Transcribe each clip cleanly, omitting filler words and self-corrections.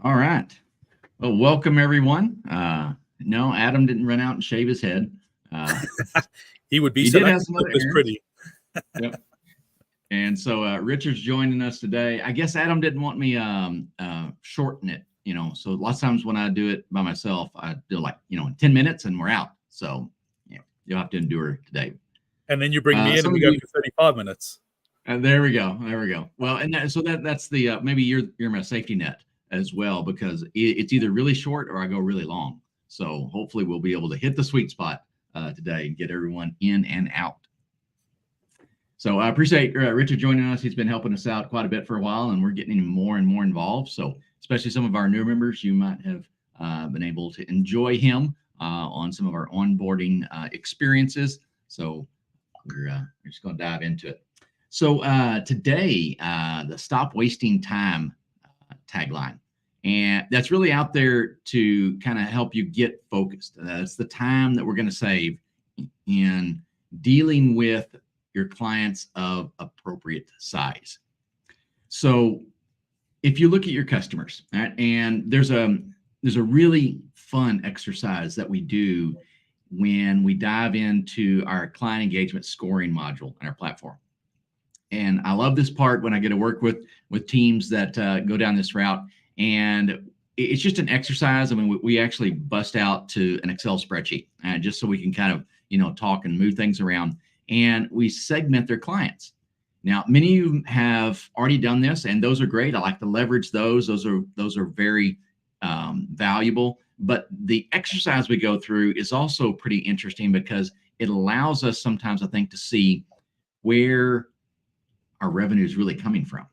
All right. Well, welcome everyone. No, Adam didn't run out and shave his head. Uh, He would be he so did lucky have to some look other this errands. pretty. Yep. And so Richard's joining us today. I guess Adam didn't want me shorten it, So lots of times when I do it by myself, I do like in 10 minutes and we're out. So you'll have to endure today. And then you bring me in Some and we of go you, for 35 minutes. there we go, there we go. Well, and that's the maybe you're my safety net as well because it's either really short or I go really long. So hopefully we'll be able to hit the sweet spot today and get everyone in and out. So I appreciate Richard joining us. He's been helping us out quite a bit for a while, and we're getting more and more involved. So especially some of our new members, you might have been able to enjoy him on some of our onboarding experiences. So we're just going to dive into it. So today, the Stop Wasting Time tagline. And that's really out there to kind of help you get focused. That's the time that we're going to save in dealing with your clients of appropriate size. So if you look at your customers, right, and there's a really fun exercise that we do when we dive into our client engagement scoring module in our platform. And I love this part when I get to work with teams that go down this route. And it's just an exercise. I mean, we actually bust out to an Excel spreadsheet just so we can kind of, talk and move things around. And we segment their clients. Now, many of you have already done this, and those are great. I like to leverage those. Those are very valuable. But the exercise we go through is also pretty interesting because it allows us sometimes, I think, to see where our revenue is really coming from.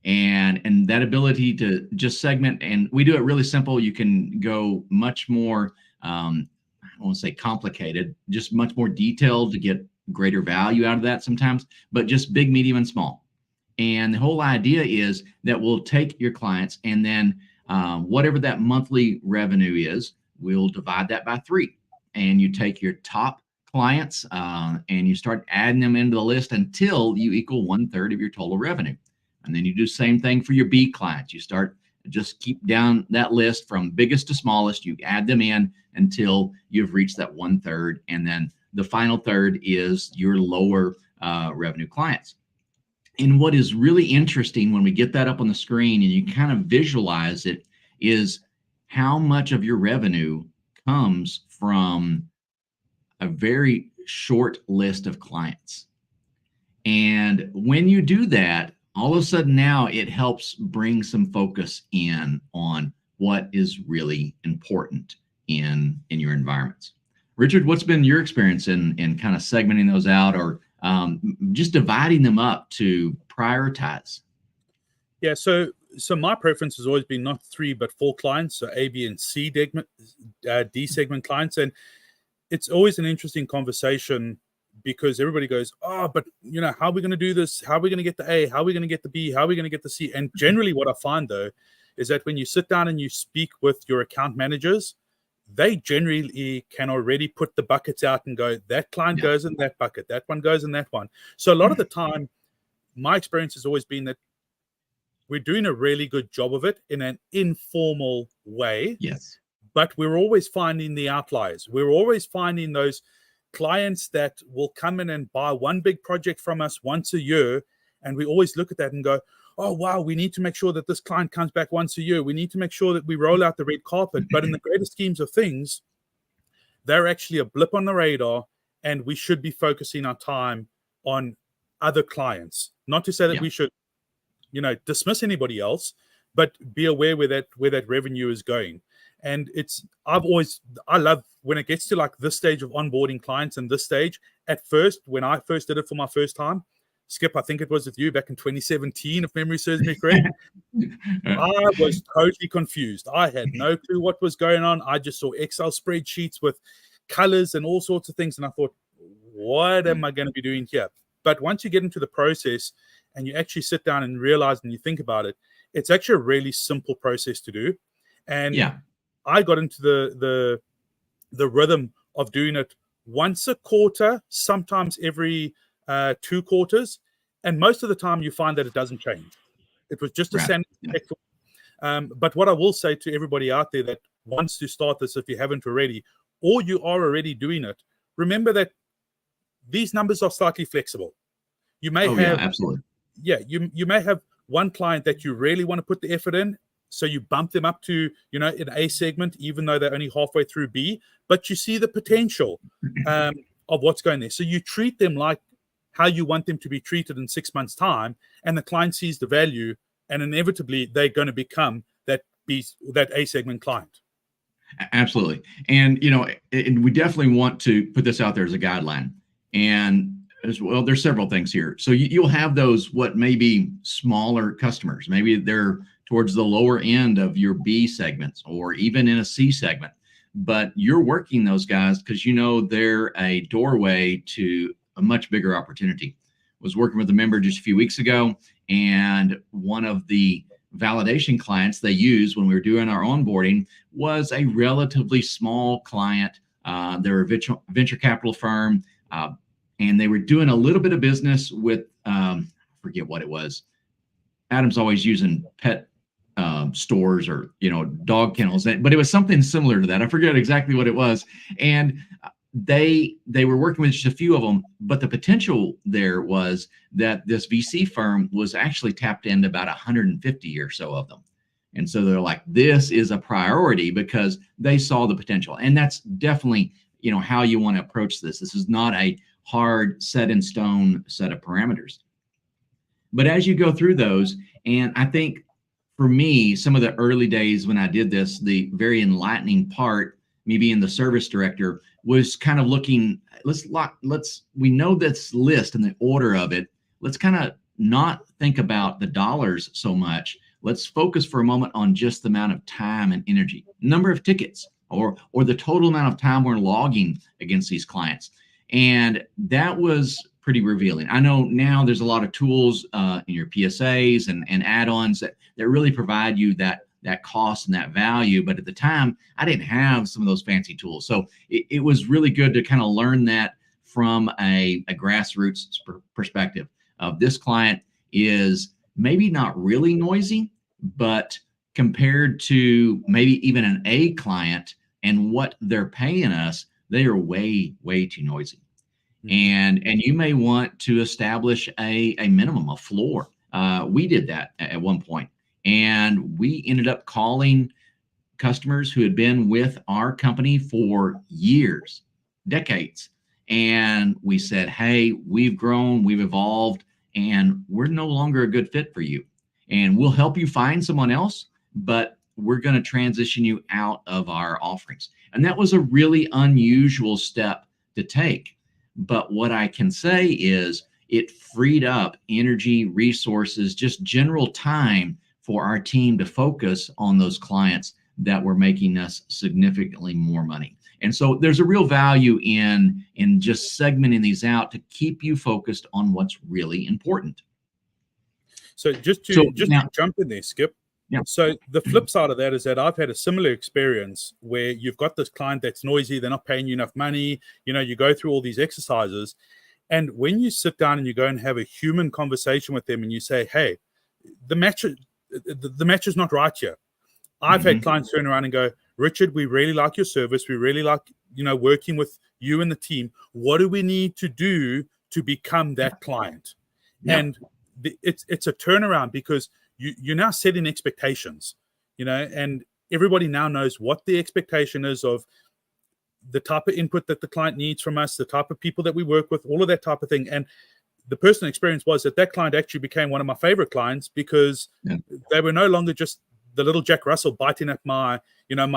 And that ability to just segment, and we do it really simple. You can go much more, I won't say complicated, just much more detailed to get greater value out of that sometimes, but just big, medium, and small. And the whole idea is that we'll take your clients and then whatever that monthly revenue is, we'll divide that by 3. And you take your top clients and you start adding them into the list until you equal 1/3 of your total revenue. And then you do the same thing for your B clients. You start just keep down that list from biggest to smallest. You add them in until you've reached that 1/3. And then the final third is your lower revenue clients. And what is really interesting when we get that up on the screen and you kind of visualize it is how much of your revenue comes from a very short list of clients. And when you do that, all of a sudden now it helps bring some focus in on what is really important in your environments. Richard, what's been your experience in kind of segmenting those out or just dividing them up to prioritize? Yeah, so my preference has always been not 3 but 4 clients, so A, B, and C D segment clients, and it's always an interesting conversation because everybody goes, oh, but how are we going to do this? How are we going to get the A? How are we going to get the B? How are we going to get the C? And generally what I find though is that when you sit down and you speak with your account managers, they generally can already put the buckets out and go, that client goes in that bucket, that one goes in that one. So a lot of the time, my experience has always been that we're doing a really good job of it in an informal way. Yes. But we're always finding the outliers. We're always finding those clients that will come in and buy one big project from us once a year. And we always look at that and go, oh, wow, we need to make sure that this client comes back once a year. We need to make sure that we roll out the red carpet. But in the greater schemes of things, they're actually a blip on the radar, and we should be focusing our time on other clients. Not to say that we should, dismiss anybody else, but be aware where that revenue is going. And I love when it gets to like this stage of onboarding clients and this stage. At first, when I first did it for my first time, Skip, I think it was with you back in 2017, if memory serves me correct. I was totally confused. I had no clue what was going on. I just saw Excel spreadsheets with colors and all sorts of things. And I thought, what am I going to be doing here? But once you get into the process and you actually sit down and realize and you think about it, it's actually a really simple process to do. And I got into the rhythm of doing it once a quarter, sometimes every 2 quarters, and most of the time you find that it doesn't change. It was just a sanity check. But what I will say to everybody out there that wants to start this, if you haven't already, or you are already doing it, remember that these numbers are slightly flexible. You may have, absolutely. Yeah, you may have one client that you really want to put the effort in, so you bump them up to, an A segment, even though they're only halfway through B, but you see the potential of what's going there. So you treat them like how you want them to be treated in 6 months' time, and the client sees the value, and inevitably they're going to become that A segment client. Absolutely. And, and we definitely want to put this out there as a guideline. And as well, there's several things here. So you'll have those, what may be smaller customers. Maybe they're towards the lower end of your B segments or even in a C segment. But you're working those guys because they're a doorway to a much bigger opportunity. I was working with a member just a few weeks ago, and one of the validation clients they used when we were doing our onboarding was a relatively small client. They're a venture capital firm, and they were doing a little bit of business with, I forget what it was. Adam's always using pet stores or, dog kennels, but it was something similar to that. I forget exactly what it was. And they were working with just a few of them, but the potential there was that this VC firm was actually tapped into about 150 or so of them. And so they're like, this is a priority because they saw the potential. And that's definitely, how you want to approach this. This is not a hard set in stone set of parameters. But as you go through those, and I think for me, some of the early days when I did this, the very enlightening part, me being the service director, was kind of looking, we know this list and the order of it. Let's kind of not think about the dollars so much. Let's focus for a moment on just the amount of time and energy, number of tickets, or the total amount of time we're logging against these clients. And that was pretty revealing. I know now there's a lot of tools in your PSAs and add-ons that really provide you that cost and that value. But at the time, I didn't have some of those fancy tools. So it was really good to kind of learn that from a grassroots perspective of this client is maybe not really noisy, but compared to maybe even an A client and what they're paying us, they are way, way too noisy. And you may want to establish a minimum, a floor. We did that at one point, and we ended up calling customers who had been with our company for years, decades. And we said, hey, we've grown, we've evolved, and we're no longer a good fit for you. And we'll help you find someone else, but we're going to transition you out of our offerings. And that was a really unusual step to take. But what I can say is it freed up energy, resources, just general time for our team to focus on those clients that were making us significantly more money. And so there's a real value in just segmenting these out to keep you focused on what's really important. So just to jump in there, Skip. Yeah. So the flip side of that is that I've had a similar experience where you've got this client that's noisy, they're not paying you enough money, you go through all these exercises, and when you sit down and you go and have a human conversation with them and you say, hey, the match is not right here. I've had clients turn around and go, Richard, we really like your service. We really like, working with you and the team. What do we need to do to become that client? Yeah. And it's a turnaround because you're now setting expectations, and everybody now knows what the expectation is of the type of input that the client needs from us, the type of people that we work with, all of that type of thing. And the personal experience was that client actually became one of my favorite clients because they were no longer just the little Jack Russell biting at my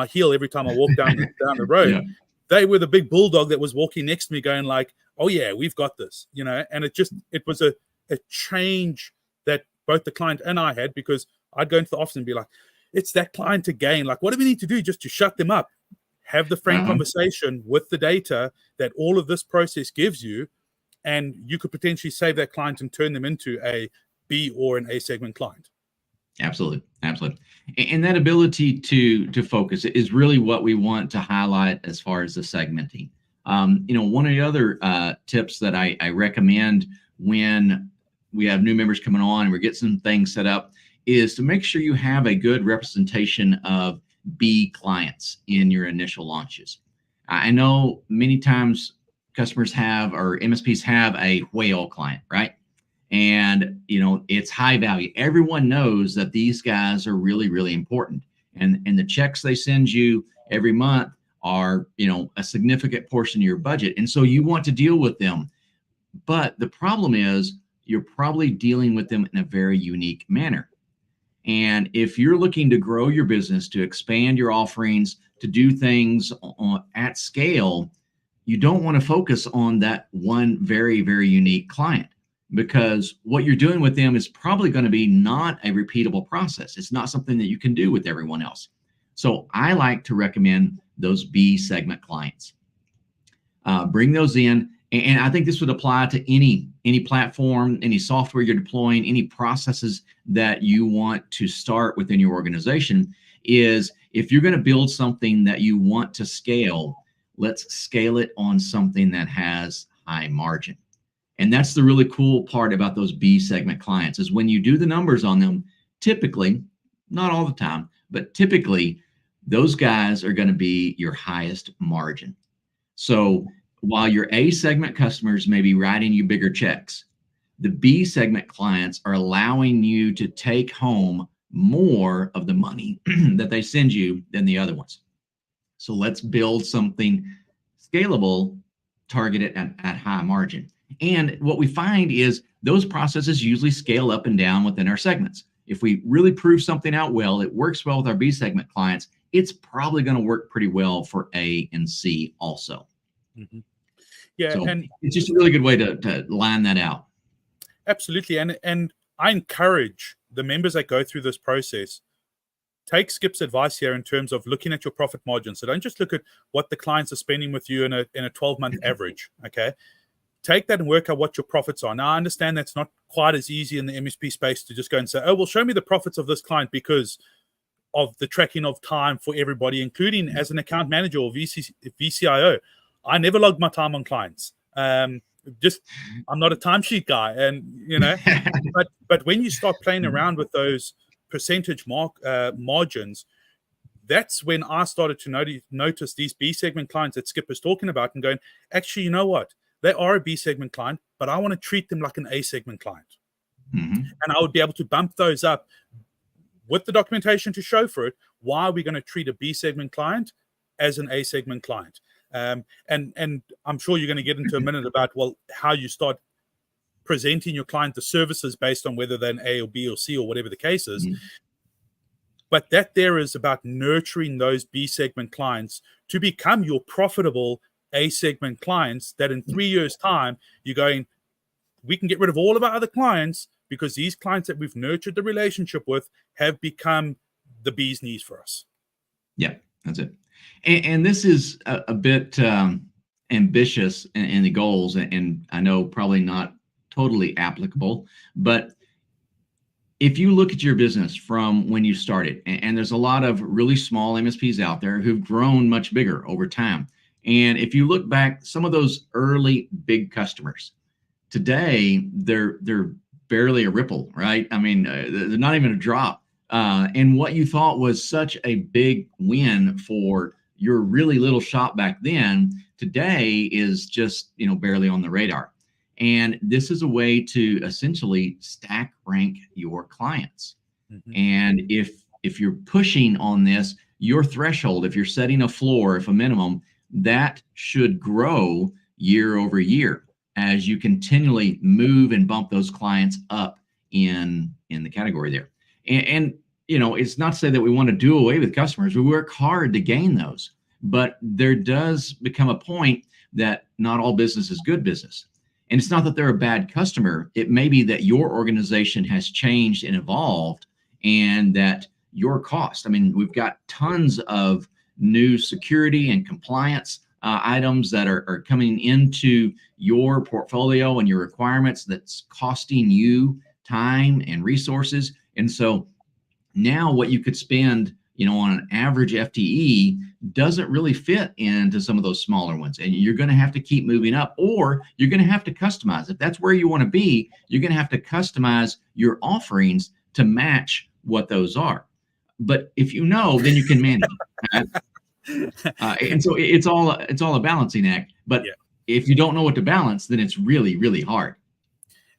heel every time I walk down the road. Yeah. They were the big bulldog that was walking next to me going like, oh yeah, we've got this, and it was a change that both the client and I had, because I'd go into the office and be like, it's that client again. Like, what do we need to do just to shut them up? Have the frank conversation with the data that all of this process gives you, and you could potentially save that client and turn them into a B or an A segment client. Absolutely. Absolutely. And that ability to focus is really what we want to highlight as far as the segmenting. One of the other tips that I recommend when we have new members coming on and we're getting some things set up is to make sure you have a good representation of B clients in your initial launches. I know many times customers have, or MSPs have, a whale client, right? And it's high value. Everyone knows that these guys are really, really important, and the checks they send you every month are a significant portion of your budget, and so you want to deal with them. But the problem is you're probably dealing with them in a very unique manner. And if you're looking to grow your business, to expand your offerings, to do things at scale, you don't want to focus on that one very, very unique client, because what you're doing with them is probably going to be not a repeatable process. It's not something that you can do with everyone else. So I like to recommend those B segment clients. Bring those in. And I think this would apply to any platform, any software you're deploying, any processes that you want to start within your organization. Is if you're going to build something that you want to scale, let's scale it on something that has high margin. And that's the really cool part about those B segment clients, is when you do the numbers on them, typically, not all the time, but typically, those guys are going to be your highest margin. So while your A segment customers may be writing you bigger checks, the B segment clients are allowing you to take home more of the money that they send you than the other ones. So let's build something scalable, targeted at high margin. And what we find is those processes usually scale up and down within our segments. If we really prove something out well, it works well with our B segment clients, it's probably going to work pretty well for A and C also. Mm-hmm. Yeah, so and it's just a really good way to line that out. Absolutely, and I encourage the members that go through this process, take Skip's advice here in terms of looking at your profit margin. So don't just look at what the clients are spending with you in a 12-month average. Okay, take that and work out what your profits are. Now, I understand that's not quite as easy in the MSP space to just go and say, oh, well, show me the profits of this client because of the tracking of time for everybody, including as an account manager or VCIO. I never log my time on clients. I'm not a timesheet guy, and but when you start playing around with those percentage margins, that's when I started to notice these B segment clients that Skip is talking about, and going, actually, you know what? They are a B segment client, but I want to treat them like an A segment client, and I would be able to bump those up with the documentation to show for it. Why are we going to treat a B segment client as an A segment client? And I'm sure you're going to get into a minute about, well, how you start presenting your client the services based on whether they're an A or B or C or whatever the case is. But that there is about nurturing those B segment clients to become your profitable A segment clients, that in 3 years' time, you're going, we can get rid of all of our other clients because these clients that we've nurtured the relationship with have become the bee's knees for us. Yeah, that's it. And this is a bit ambitious in the goals, and I know probably not totally applicable, but if you look at your business from when you started, and there's a lot of really small MSPs out there who've grown much bigger over time. And if you look back, some of those early big customers, today they're barely a ripple, right? I mean, they're not even a drop. And what you thought was such a big win for your really little shop back then, today is just, barely on the radar. And this is a way to essentially stack rank your clients. And if you're pushing on this, your threshold, if you're setting a floor, if a minimum, that should grow year over year as you continually move and bump those clients up in the category there. And it's not to say that we want to do away with customers. We work hard to gain those, but there does become a point that not all business is good business. And it's not that they're a bad customer. It may be that your organization has changed and evolved, and that your cost, we've got tons of new security and compliance items that are coming into your portfolio and your requirements that's costing you time and resources. And so now what you could spend, on an average FTE doesn't really fit into some of those smaller ones. And you're going to have to keep moving up, or you're going to have to customize. If that's where you want to be, you're going to have to customize your offerings to match what those are. But if you know, then you can manage it. And so it's all a balancing act. But Yeah. if you don't know what to balance, then it's really, really hard.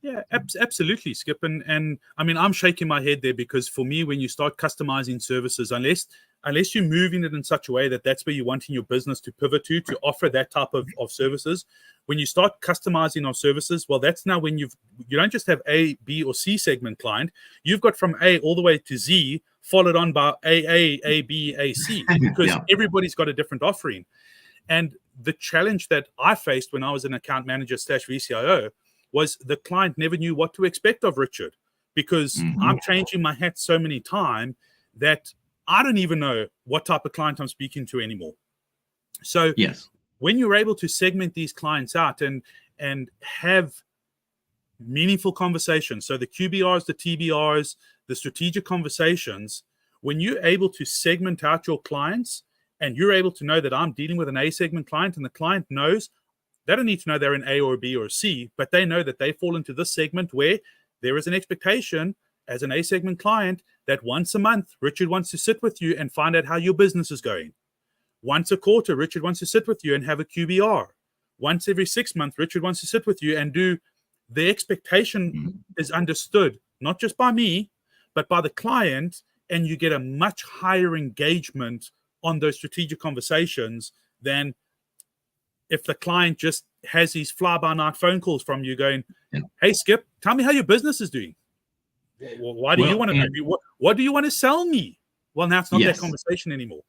Yeah, absolutely, Skip. And I mean, I'm shaking my head there, because for me, when you start customizing services, unless you're moving it in such a way that that's where you want in your business to pivot to offer that type of services, when you start customizing our services, well, that's now when you don't just have A, B, or C segment client. You've got from A all the way to Z, followed on by A, B, A, C, because Yeah. everybody's got a different offering. And the challenge that I faced when I was an account manager / VCIO was the client never knew what to expect of Richard, because I'm changing my hat so many times that I don't even know what type of client I'm speaking to anymore. So Yes. when you're able to segment these clients out and have meaningful conversations, so the QBRs, the TBRs, the strategic conversations, when you're able to segment out your clients and you're able to know that I'm dealing with an A segment client, and the client knows, they don't need to know they're an A or a B or a C, but they know that they fall into this segment where there is an expectation as an A segment client that once a month, Richard wants to sit with you and find out how your business is going. Once a quarter, Richard wants to sit with you and have a QBR. Once every 6 months, Richard wants to sit with you and do. The expectation is understood, not just by me, but by the client, and you get a much higher engagement on those strategic conversations than if the client just has these fly-by-night phone calls from you going, hey, Skip, tell me how your business is doing. Why do you want to know? What do you want to sell me? Well, now it's not that conversation anymore.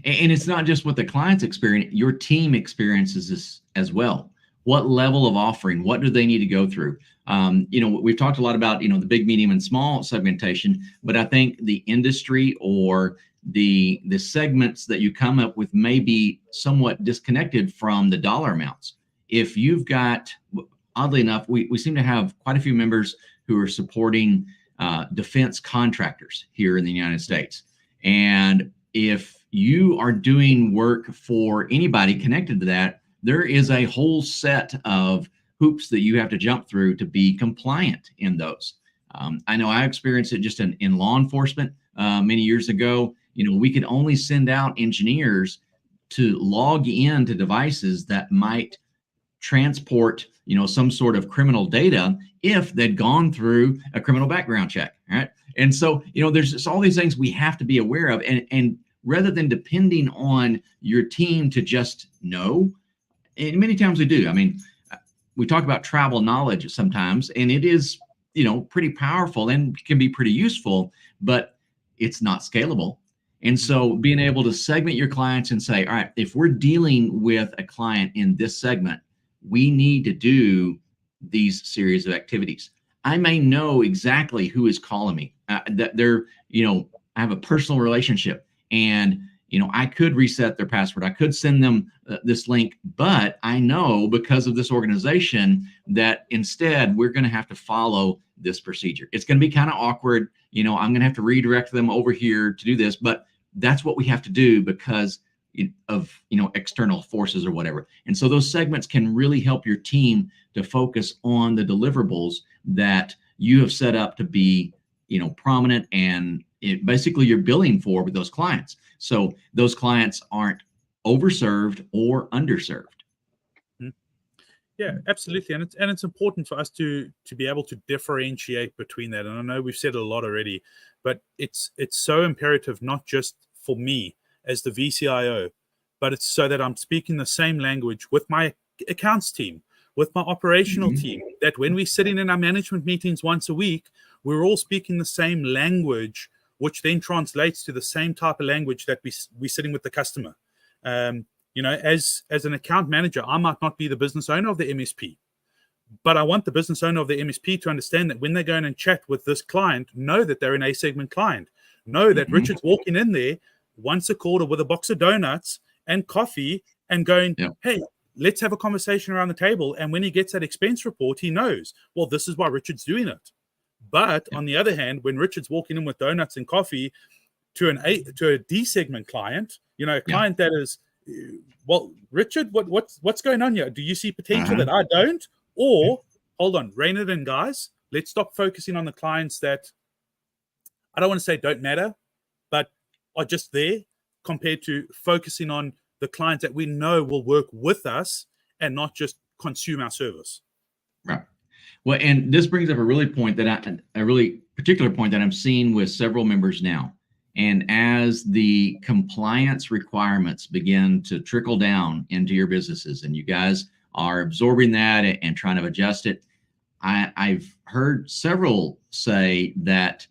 And it's not just what the client's experience, your team experiences this as well. What level of offering, what do they need to go through? We've talked a lot about, the big, medium, and small segmentation, but I think the industry or the segments that you come up with may be somewhat disconnected from the dollar amounts. If you've got, oddly enough, we seem to have quite a few members who are supporting defense contractors here in the United States. And if you are doing work for anybody connected to that, there is a whole set of hoops that you have to jump through to be compliant in those. I know I experienced it just in law enforcement many years ago. We could only send out engineers to log into devices that might transport, some sort of criminal data if they'd gone through a criminal background check, right? And so, there's just all these things we have to be aware of. And rather than depending on your team to just know, and many times we do. I mean, we talk about tribal knowledge sometimes, and it is, pretty powerful and can be pretty useful, but it's not scalable. And so being able to segment your clients and say, all right, if we're dealing with a client in this segment, we need to do these series of activities. I may know exactly who is calling me, that they're, I have a personal relationship, and I could reset their password. I could send them this link, but I know because of this organization that instead we're going to have to follow this procedure. It's going to be kind of awkward. I'm going to have to redirect them over here to do this, but that's what we have to do because of, external forces or whatever. And so those segments can really help your team to focus on the deliverables that you have set up to be, prominent, and basically you're billing for with those clients. So those clients aren't overserved or underserved. Yeah, absolutely. And it's important for us to be able to differentiate between that. And I know we've said a lot already, but it's so imperative, not just for me as the VCIO, but it's so that I'm speaking the same language with my accounts team, with my operational team, that when we're sitting in our management meetings once a week, we're all speaking the same language, which then translates to the same type of language that we're sitting with the customer. As an account manager, I might not be the business owner of the MSP, but I want the business owner of the MSP to understand that when they go in and chat with this client, know that they're an A segment client, know that Richard's walking in there once a quarter with a box of donuts and coffee and going, hey, let's have a conversation around the table. And when he gets that expense report, he knows, well, this is why Richard's doing it. But on the other hand, when Richard's walking in with donuts and coffee to a D segment client, a client that is, well, Richard, what's going on here? Do you see potential that I don't? Or hold on, rein it in, guys. Let's stop focusing on the clients that I don't want to say don't matter, but are just there compared to focusing on the clients that we know will work with us and not just consume our service. Right. Well, and this brings up a really particular point that I'm seeing with several members now. And as the compliance requirements begin to trickle down into your businesses and you guys are absorbing that and trying to adjust it, I've heard several say that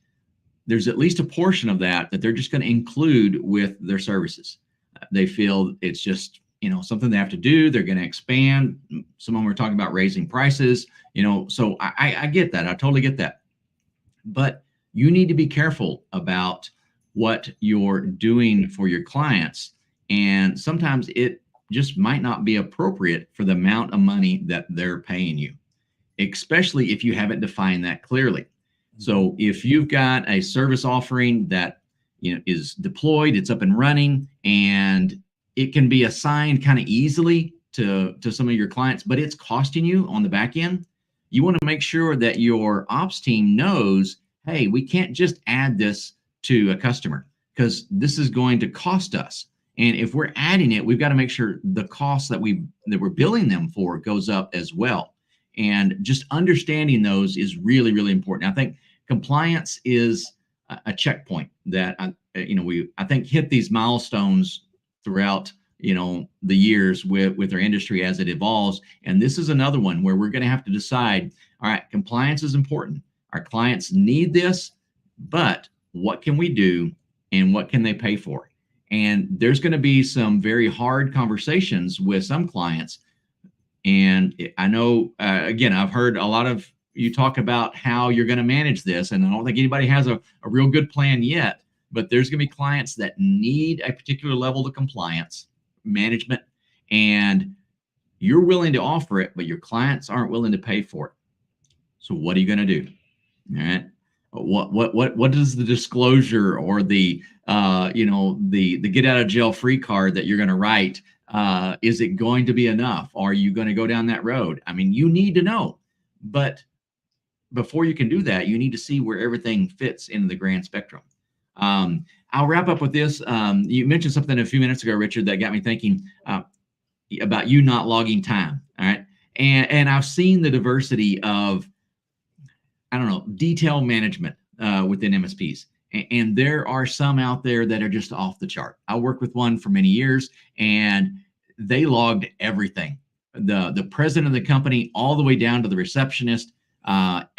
there's at least a portion of that they're just going to include with their services. They feel it's just, something they have to do. They're going to expand. Some of them are talking about raising prices, so I get that. I totally get that. But you need to be careful about what you're doing for your clients. And sometimes it just might not be appropriate for the amount of money that they're paying you, especially if you haven't defined that clearly. So if you've got a service offering that is deployed, it's up and running, and it can be assigned kind of easily to some of your clients, but it's costing you on the back end, you want to make sure that your ops team knows, hey, we can't just add this to a customer because this is going to cost us. And if we're adding it, we've got to make sure the cost that we're billing them for goes up as well. And just understanding those is really, really important. I think compliance is a checkpoint that I think hit these milestones throughout the years with our industry as it evolves. And this is another one where we're going to have to decide, all right, compliance is important. Our clients need this, but what can we do and what can they pay for? And there's going to be some very hard conversations with some clients. And I know, again, I've heard a lot of you talk about how you're going to manage this. And I don't think anybody has a real good plan yet, but there's going to be clients that need a particular level of compliance management, and you're willing to offer it, but your clients aren't willing to pay for it. So what are you going to do? All right. What is the disclosure or the get out of jail free card that you're going to write? Is it going to be enough? Are you going to go down that road? I mean, you need to know, but before you can do that, you need to see where everything fits into the grand spectrum. I'll wrap up with this. You mentioned something a few minutes ago, Richard, that got me thinking about you not logging time. All right. And I've seen the diversity of, detail management within MSPs. And there are some out there that are just off the chart. I worked with one for many years, and they logged everything. The president of the company, all the way down to the receptionist,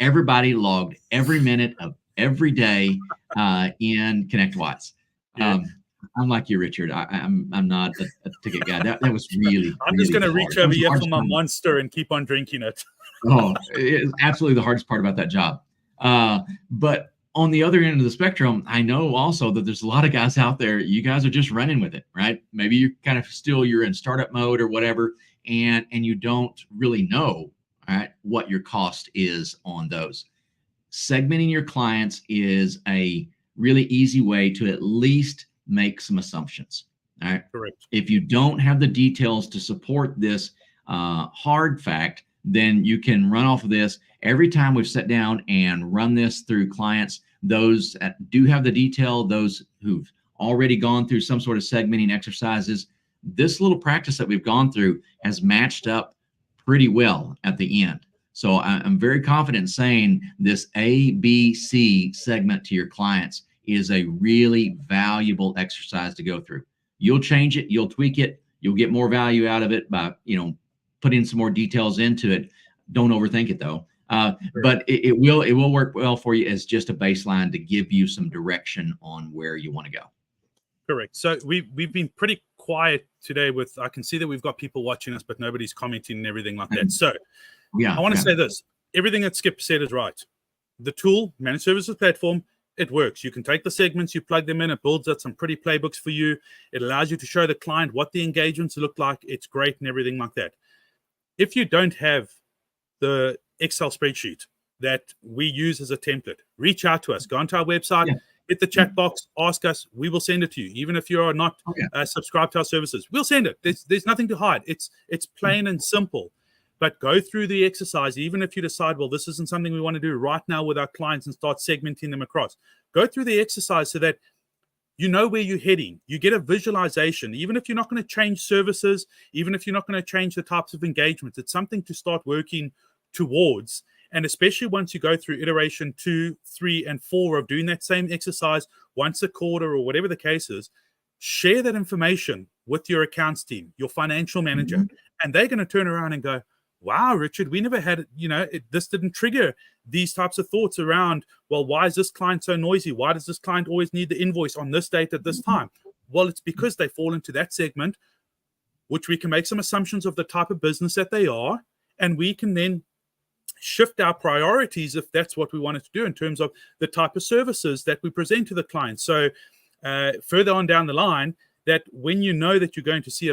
everybody logged every minute of every day in ConnectWise. I'm like you, Richard. I'm not a ticket guy. That was really. I'm just going to reach over here for my Monster and keep on drinking it. Oh, it's absolutely the hardest part about that job. But on the other end of the spectrum, I know also that there's a lot of guys out there. You guys are just running with it, right? Maybe you're kind of you're in startup mode or whatever, and you don't really know, all right, what your cost is on those. Segmenting your clients is a really easy way to at least make some assumptions. All right. Correct. If you don't have the details to support this hard fact, then you can run off of this. Every time we've sat down and run this through clients, those that do have the detail, those who've already gone through some sort of segmenting exercises, this little practice that we've gone through has matched up pretty well at the end. So I'm very confident saying this ABC segment to your clients is a really valuable exercise to go through. You'll change it, you'll tweak it, you'll get more value out of it by, putting some more details into it. Don't overthink it though. But it will work well for you as just a baseline to give you some direction on where you want to go. Correct. So we've been pretty quiet today I can see that we've got people watching us, but nobody's commenting and everything like that. So I want to say this, everything that Skip said is right. The tool, Managed Services Platform, it works. You can take the segments, you plug them in, it builds out some pretty playbooks for you. It allows you to show the client what the engagements look like. It's great and everything like that. If you don't have the Excel spreadsheet that we use as a template, reach out to us, go onto our website, hit the chat box, ask us, we will send it to you. Even if you are not subscribed to our services, we'll send it. There's nothing to hide. It's plain and simple. but go through the exercise. Even if you decide, well, this isn't something we want to do right now with our clients, and start segmenting them across, go through the exercise so that you know where you're heading. You get a visualization. Even if you're not going to change services, even if you're not going to change the types of engagements, it's something to start working towards. And especially once you go through iteration 2, 3, and 4 of doing that same exercise once a quarter or whatever the case is, share that information with your accounts team, your financial manager, and they're going to turn around and go, wow, Richard, we never had, this didn't trigger these types of thoughts around, well, why is this client so noisy? Why does this client always need the invoice on this date at this time? Well, it's because they fall into that segment, which we can make some assumptions of the type of business that they are, and we can then shift our priorities if that's what we wanted to do in terms of the type of services that we present to the client. So further on down the line, that when you know that you're going to see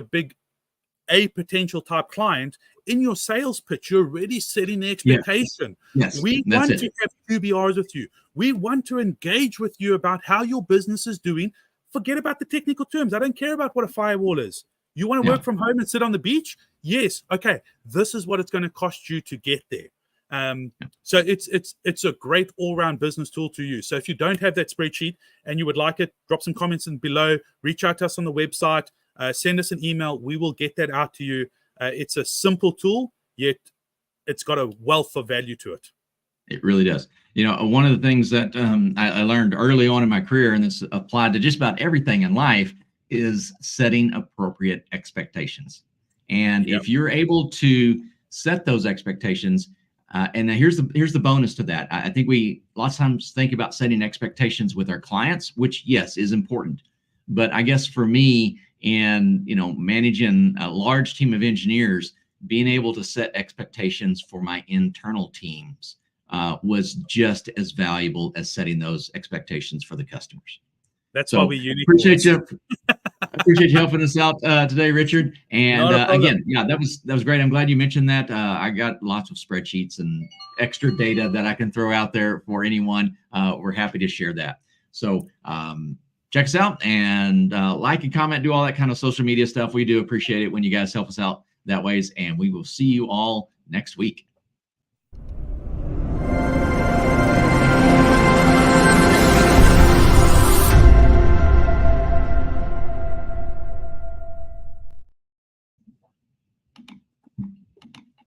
a potential type client, in your sales pitch, you're already setting the expectation. Yes, we want to have QBRs with you. We want to engage with you about how your business is doing. Forget about the technical terms. I don't care about what a firewall is. You want to work from home and sit on the beach? Yes. Okay. This is what it's going to cost you to get there. So it's a great all-round business tool to use. So if you don't have that spreadsheet and you would like it, drop some comments in below, reach out to us on the website, send us an email. We will get that out to you. It's a simple tool, yet it's got a wealth of value to it. It really does. One of the things that I learned early on in my career, and this applied to just about everything in life, is setting appropriate expectations. And if you're able to set those expectations, and now here's the bonus to that. I think we lots of times think about setting expectations with our clients, which yes is important, but I guess for me, and managing a large team of engineers, being able to set expectations for my internal teams was just as valuable as setting those expectations for the customers. That's why we unique. Appreciate you. I appreciate you helping us out today, Richard. And again, that was great. I'm glad you mentioned that. I got lots of spreadsheets and extra data that I can throw out there for anyone. We're happy to share that. So check us out and like and comment, do all that kind of social media stuff. We do appreciate it when you guys help us out that ways. And we will see you all next week.